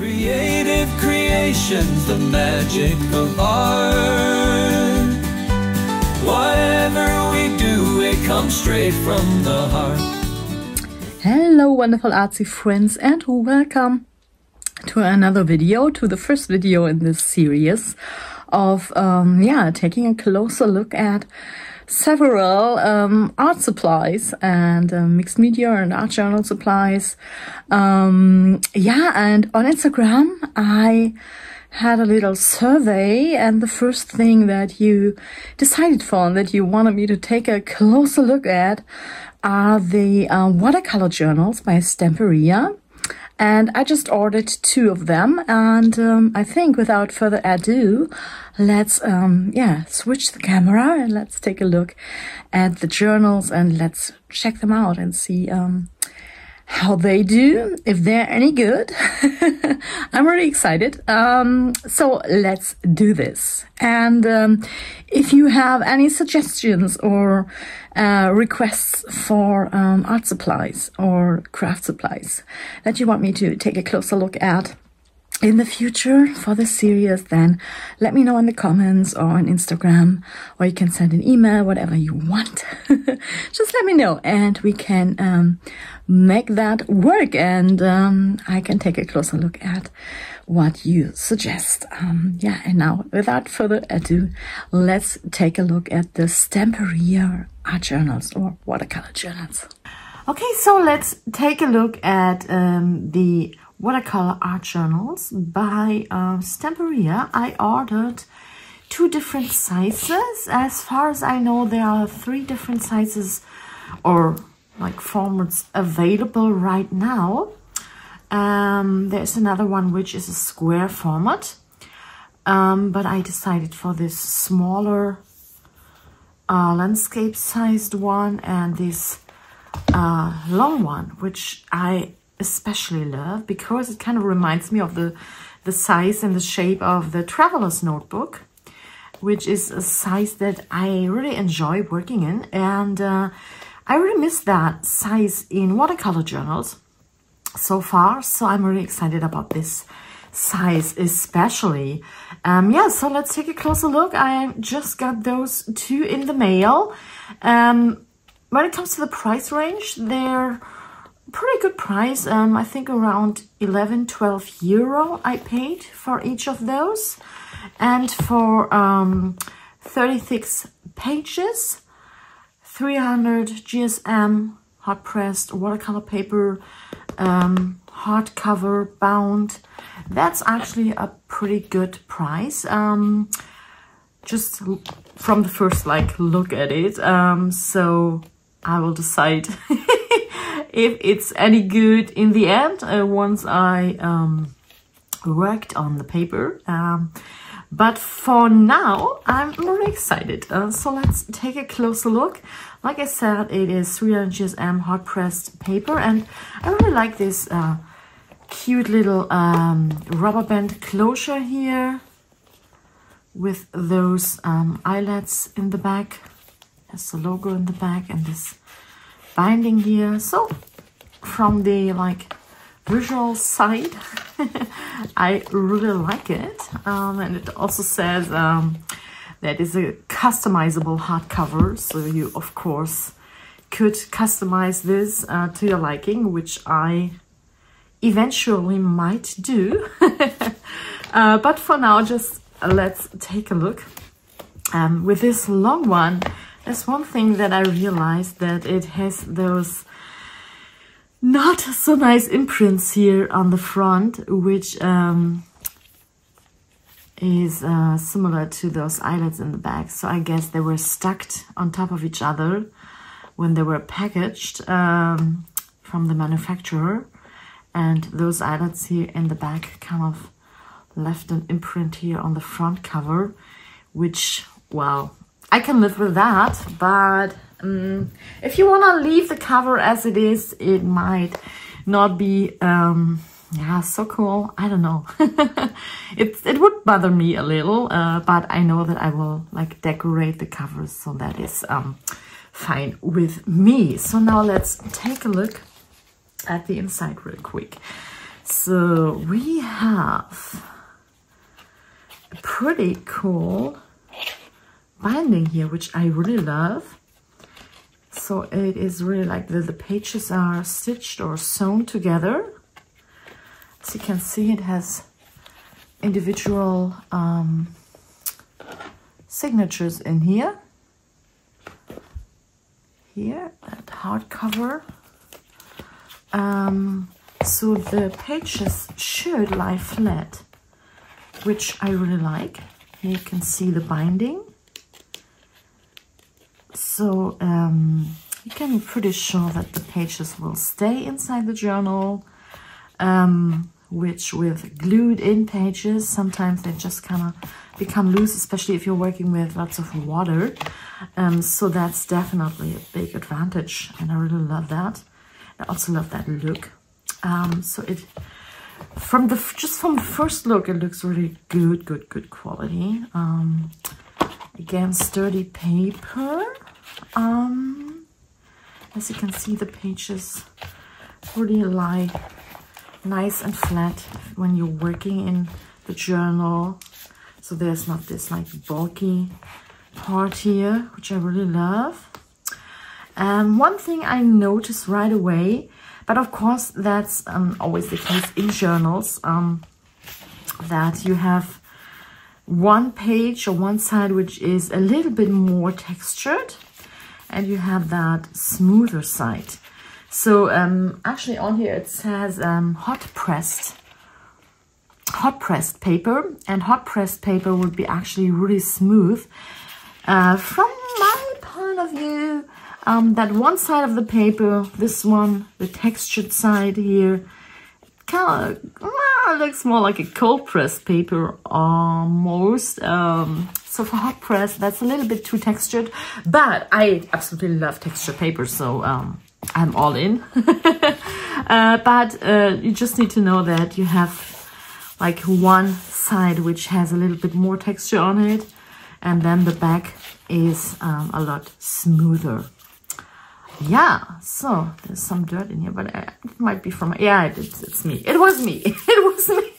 Creative creations, the magic of art. Whatever we do, it comes straight from the heart. Hello wonderful artsy friends, and welcome to another video, to the first video in this series of taking a closer look at several art supplies and mixed media and art journal supplies. And on Instagram I had a little survey, and the first thing that you decided for and that you wanted me to take a closer look at are the watercolor journals by Stamperia. And I just ordered 2 of them, and I think without further ado, let's switch the camera and let's take a look at the journals and let's check them out and see how they do, if they're any good. I'm really excited. So let's do this. And if you have any suggestions or requests for art supplies or craft supplies that you want me to take a closer look at in the future for this series, then let me know in the comments or on Instagram, or you can send an email, whatever you want. Just let me know and we can make that work, and I can take a closer look at what you suggest. And now without further ado, let's take a look at the Stamperia art journals or watercolor journals. Okay, so let's take a look at the watercolor art journals by Stamperia. I ordered 2 different sizes. As far as I know, there are 3 different sizes or like formats available right now. There's another one which is a square format, but I decided for this smaller landscape sized one, and this long one, which I especially love because it kind of reminds me of the size and the shape of the traveler's notebook, which is a size that I really enjoy working in, and I really miss that size in watercolor journals so far, so I'm really excited about this size especially. So let's take a closer look. I just got those 2 in the mail. When it comes to the price range, they're pretty good price. I think around 11-12 euro I paid for each of those, and for 36 pages, 300 GSM hot pressed watercolor paper, hardcover bound. That's actually a pretty good price, just from the first look at it. So I will decide if it's any good in the end once I worked on the paper. But for now, I'm really excited. So let's take a closer look. Like I said, it is 300 GSM hot pressed paper, and I really like this cute little rubber band closure here with those eyelets in the back. There's the logo in the back and this binding here. So from the visual side, I really like it, and it also says that is a customizable hardcover, so you of course could customize this to your liking, which I eventually might do. But for now, just let's take a look. With this long one, there's one thing that I realized, that it has those not so nice imprints here on the front, which is similar to those eyelets in the back. So I guess they were stuck on top of each other when they were packaged from the manufacturer, and those eyelets here in the back kind of left an imprint here on the front cover, which, well, I can live with that. But if you want to leave the cover as it is, it might not be so cool. I don't know. It would bother me a little, but I know that I will decorate the covers, so that is fine with me. So now let's take a look at the inside real quick. So we have a pretty cool binding here, which I really love. So it is really like the pages are stitched or sewn together. As you can see, it has individual signatures in here. Here, that hardcover. So the pages should lie flat, which I really like. Here you can see the binding. So you can be pretty sure that the pages will stay inside the journal, which with glued in pages, sometimes they just kind of become loose, especially if you're working with lots of water. So that's definitely a big advantage, and I really love that. I also love that look. So it, from the first look, it looks really good quality. Again, sturdy paper. As you can see, the pages really lie nice and flat when you're working in the journal. So there's not this like bulky part here, which I really love. One thing I noticed right away, but of course that's always the case in journals, that you have one page or one side which is a little bit more textured, and you have that smoother side. So actually on here it says hot pressed paper, and hot pressed paper would be actually really smooth. From my point of view, that one side of the paper, this one, the textured side here, kind of looks more like a cold pressed paper almost. So for hot press, that's a little bit too textured, but I absolutely love textured paper, so I'm all in. But you just need to know that you have like one side which has a little bit more texture on it, and then the back is a lot smoother. Yeah, so there's some dirt in here, but it might be from, yeah, it's me. It was me. It was me.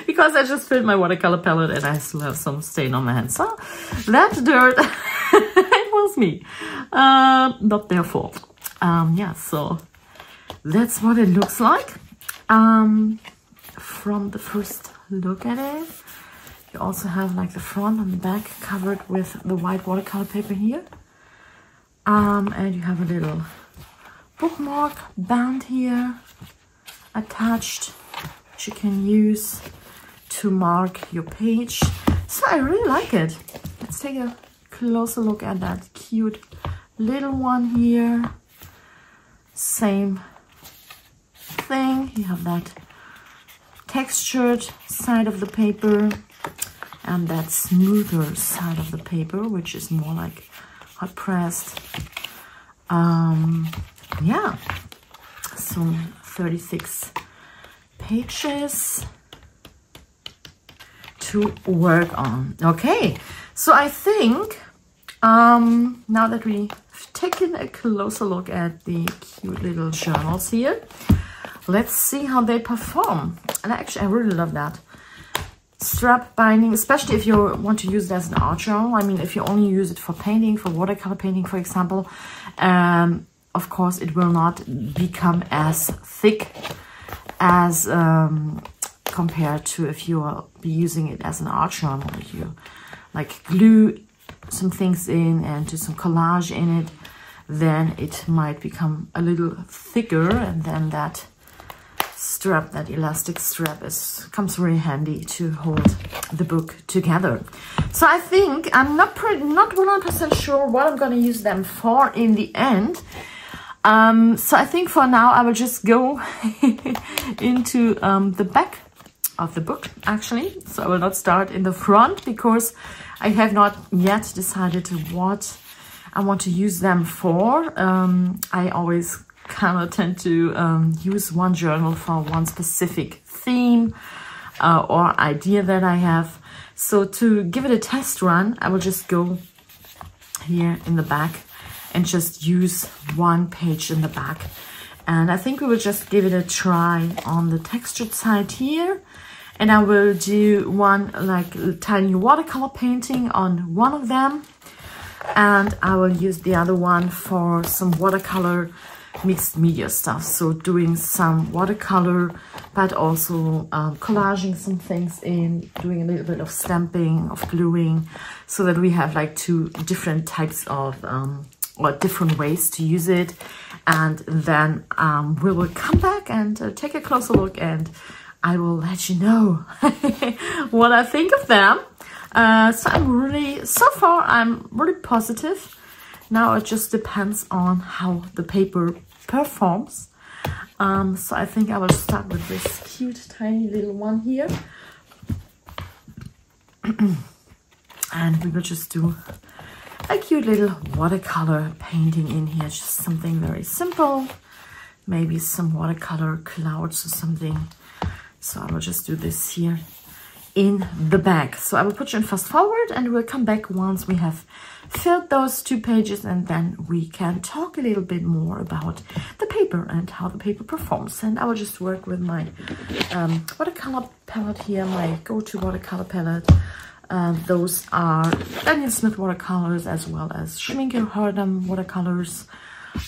Because I just filled my watercolor palette and I still have some stain on my hands. So that dirt, it was me. Not their fault. Yeah, so that's what it looks like. From the first look at it, you also have like the front and the back covered with the white watercolor paper here. And you have a little bookmark band here attached, which you can use to mark your page. So I really like it. Let's take a closer look at that cute little one here. Same thing. You have that textured side of the paper and that smoother side of the paper, which is more like hot pressed. Yeah, so 36 pages to work on. Okay, so I think now that we've taken a closer look at the cute little journals here, let's see how they perform. And actually I really love that strap binding, especially if you want to use it as an art journal. I mean, if you only use it for painting, for watercolor painting, for example, of course it will not become as thick as compared to if you will be using it as an art journal. If you like glue some things in and do some collage in it, then it might become a little thicker, and then that strap, that elastic strap, comes very handy to hold the book together. So I think I'm not 100% sure what I'm going to use them for in the end. So I think for now I will just go into the back of the book, actually. So I will not start in the front because I have not yet decided what I want to use them for. I always kind of tend to use one journal for one specific theme or idea that I have. So to give it a test run, I will just go here in the back and just use one page in the back And I think we will just give it a try on the textured side here. And I will do one like tiny watercolor painting on one of them. And I will use the other one for some watercolor mixed media stuff. So doing some watercolor, but also collaging some things in, doing a little bit of stamping, of gluing, so that we have like two different types of, or different ways to use it. And then we will come back and take a closer look, and I will let you know what I think of them. So far I'm really positive. Now it just depends on how the paper performs. So I think I will start with this cute tiny little one here. And we will just do a cute little watercolor painting in here. Just something very simple. Maybe some watercolor clouds or something. So I will just do this here in the back. So I will put you in fast forward, and we'll come back once we have filled those 2 pages, and then we can talk a little bit more about the paper and how the paper performs. And I will just work with my watercolor palette here, my go-to watercolor palette. Those are Daniel Smith watercolors as well as Schmincke Hardam watercolors.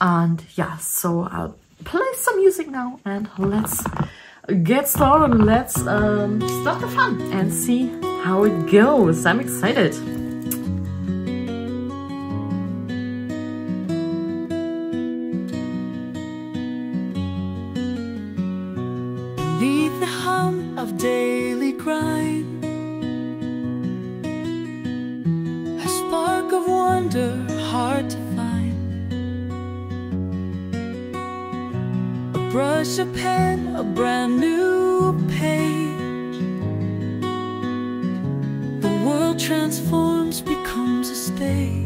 And yeah, so I'll play some music now, and let's get started. Let's start the fun and see how it goes. I'm excited. Beneath the hum of daily grind, a spark of wonder hard to find. A brush, a pen, a brand new page. The world transforms, becomes a stage.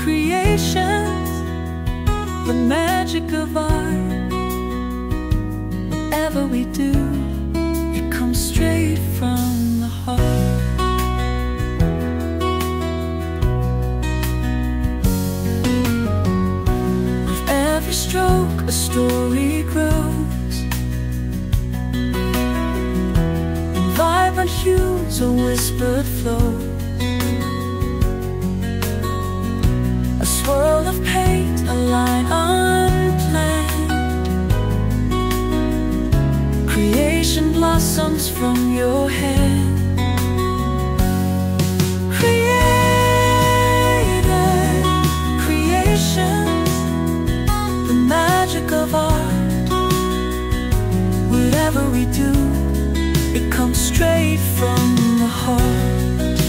Creations, the magic of art. Whatever we do, it comes straight from the heart. With every stroke, a story grows. In vibrant hues, a whispered flow. A swirl of paint, a line unplanned. Creation blossoms from your hand. Creations, the magic of art. Whatever we do, it comes straight from the heart.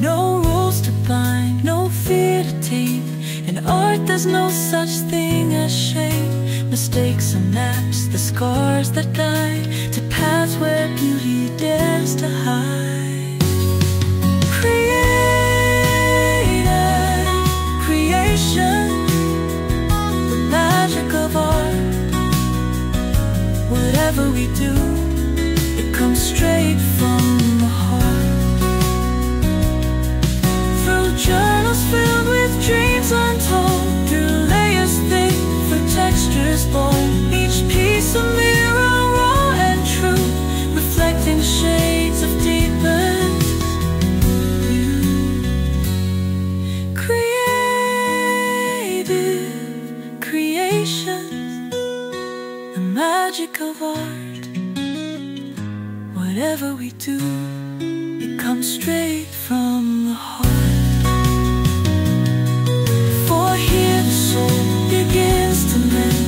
No rules to bind, no fear to tame. In art there's no such thing as shame. Mistakes and maps, the scars that guide to paths where beauty dares to hide. Creation, the magic of art. Whatever we do, it comes straight from the heart. Through journals filled with dreams untold, through layers thick for textures bold. Each piece a mirror, raw and true, reflecting shades of deepened blue. Creative creations, the magic of art. Whatever we do, it comes straight from the heart. For here the soul begins to mend.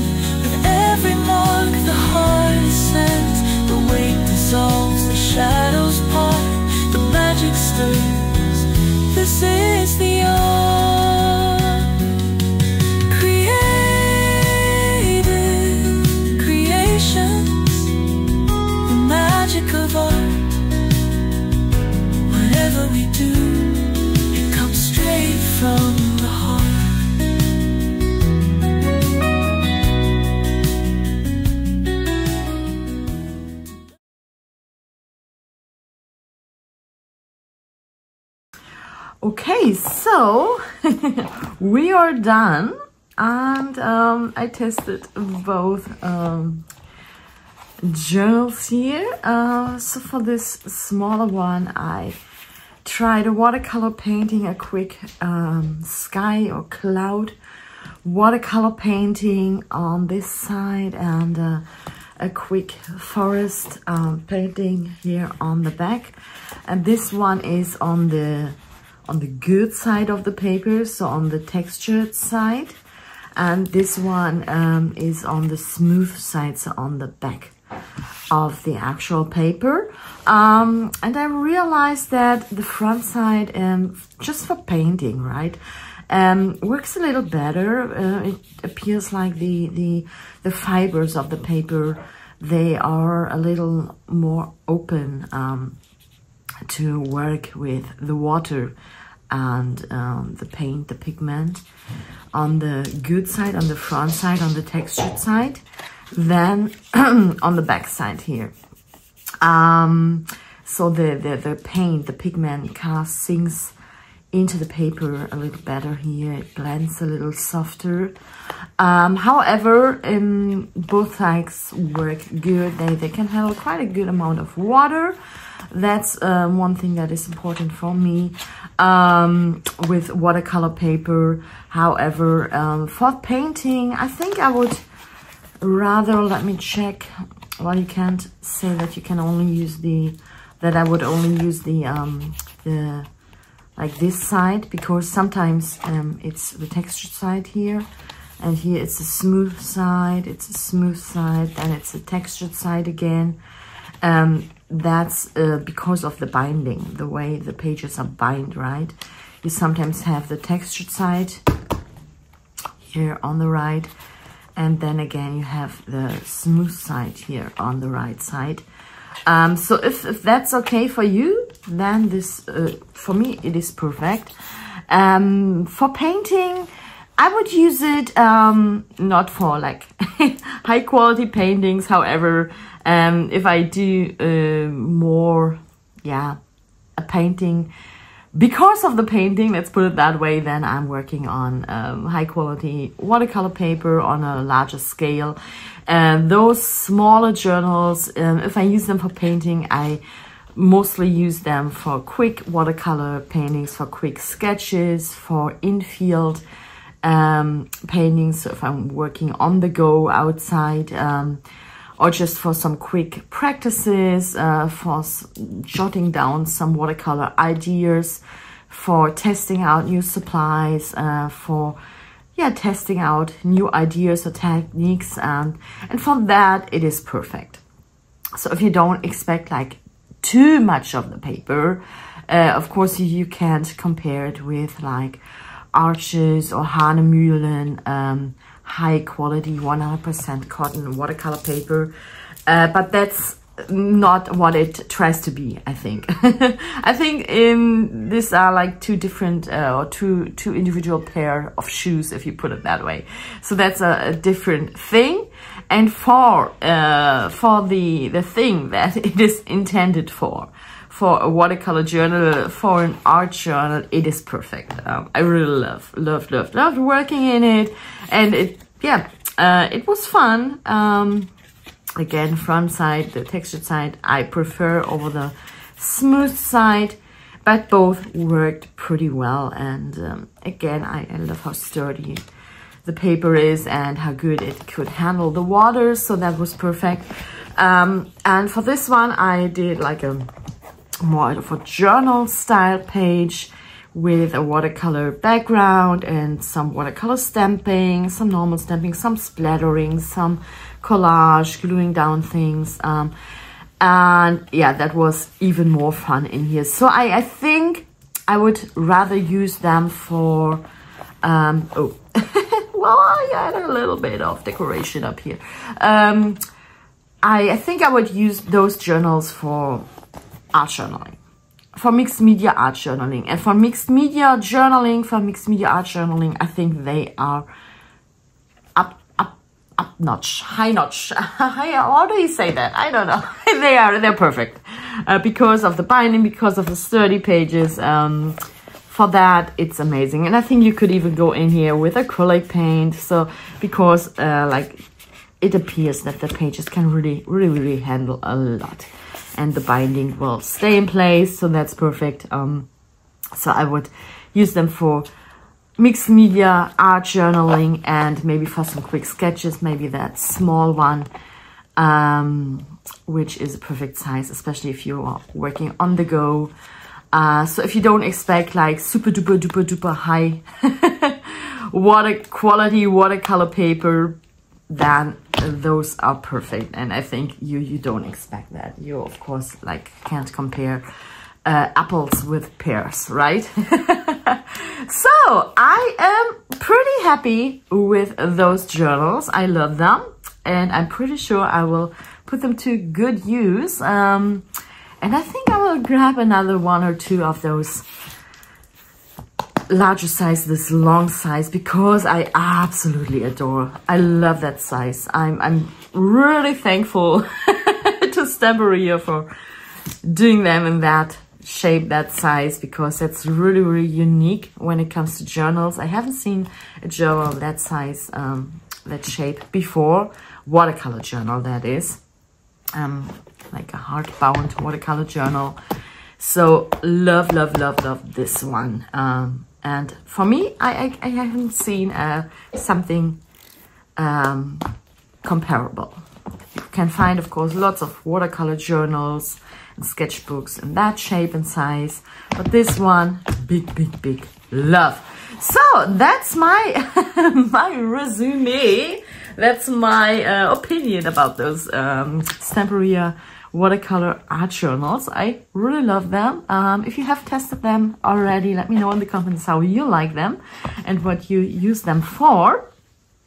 With every mark the heart is sent. The weight dissolves, the shadows part, the magic stirs. This is the art. Creative creations, the magic of art. Whatever we do, Okay, so we are done, and I tested both journals here. So for this smaller one, I tried a watercolor painting, a quick sky or cloud watercolor painting on this side, and a quick forest painting here on the back. And this one is on the good side of the paper, so on the textured side, and this one is on the smooth side, so on the back of the actual paper. And I realized that the front side, just for painting, right, works a little better. It appears like the fibers of the paper, they are a little more open to work with the water and the paint, the pigment on the good side, on the front side, on the textured side, than on the back side here. So the paint, the pigment sinks into the paper a little better here. It blends a little softer. However, both sides work good. They can handle quite a good amount of water. That's one thing that is important for me with watercolor paper. However, for painting, I think I would rather, let me check. Well, you can't say that you can only use that I would only use the like this side, because sometimes it's the textured side here, and here it's a smooth side, it's a smooth side, and it's a textured side again. That's because of the binding, the way the pages are bind, right? You sometimes have the textured side here on the right, and then again you have the smooth side here on the right side. So if that's okay for you, then this, for me, it is perfect. For painting, I would use it not for like high quality paintings. However, if I do more, a painting, because of the painting, let's put it that way, then I'm working on high quality watercolor paper on a larger scale. Those smaller journals, if I use them for painting, I mostly use them for quick watercolor paintings, for quick sketches, for in-field paintings, so if I'm working on the go outside, or just for some quick practices, for jotting down some watercolor ideas, for testing out new supplies, for testing out new ideas or techniques, and for that it is perfect. So if you don't expect like too much of the paper, of course you can't compare it with like Arches or Hahnemühlen high quality 100% cotton watercolor paper, but that's not what it tries to be, I think. I think these are like two different or two individual pair of shoes, if you put it that way. So that's a different thing. And for the thing that it is intended for a watercolor journal, for an art journal, it is perfect. I really loved working in it, and it was fun. Again, front side, the textured side, I prefer over the smooth side, but both worked pretty well. And again, I love how sturdy the paper is and how good it could handle the water, so that was perfect. And for this one, I did like a more of a journal style page with a watercolor background and some watercolor stamping, some normal stamping, some splattering, some collage, gluing down things, and that was even more fun in here. So I think I would rather use them for well, I had a little bit of decoration up here. I think I would use those journals for art journaling, for mixed media art journaling, and for mixed media art journaling, I think they are up notch, high notch. How do you say that? I don't know. they're perfect because of the binding, because of the sturdy pages. for that, it's amazing. And I think you could even go in here with acrylic paint. So because like it appears that the pages can really handle a lot, and the binding will stay in place. So that's perfect. So I would use them for mixed media, art journaling, and maybe for some quick sketches, maybe that small one, which is a perfect size, especially if you are working on the go. So if you don't expect like super duper high quality watercolor paper, then those are perfect. And I think you don't expect that. You of course like can't compare apples with pears, right? So I am pretty happy with those journals. I love them, and I'm pretty sure I will put them to good use. And I think I will grab another one or two of those larger size, this long size, because I absolutely adore. I love that size. I'm really thankful to Stamperia for doing them in that shape, that size, because that's really unique when it comes to journals. I haven't seen a journal that size, that shape before. Watercolor journal, that is. Like a hardbound watercolor journal. So love this one. And for me, I haven't seen something comparable. You can find, of course, lots of watercolor journals and sketchbooks in that shape and size, but this one, big love. So that's my my resume. That's my opinion about those Stamperia Watercolor Art Journals. I really love them. If you have tested them already, let me know in the comments how you like them and what you use them for.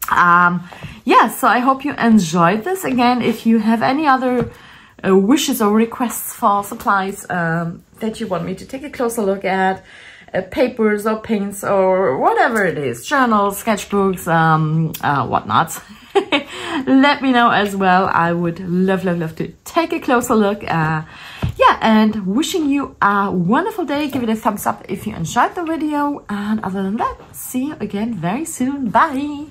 Yeah, so I hope you enjoyed this. Again, if you have any other wishes or requests for supplies that you want me to take a closer look at, papers or paints or whatever it is, journals, sketchbooks, whatnot, let me know as well. I would love to take a closer look. Yeah, and wishing you a wonderful day. Give it a thumbs up if you enjoyed the video, and other than that, see you again very soon. Bye.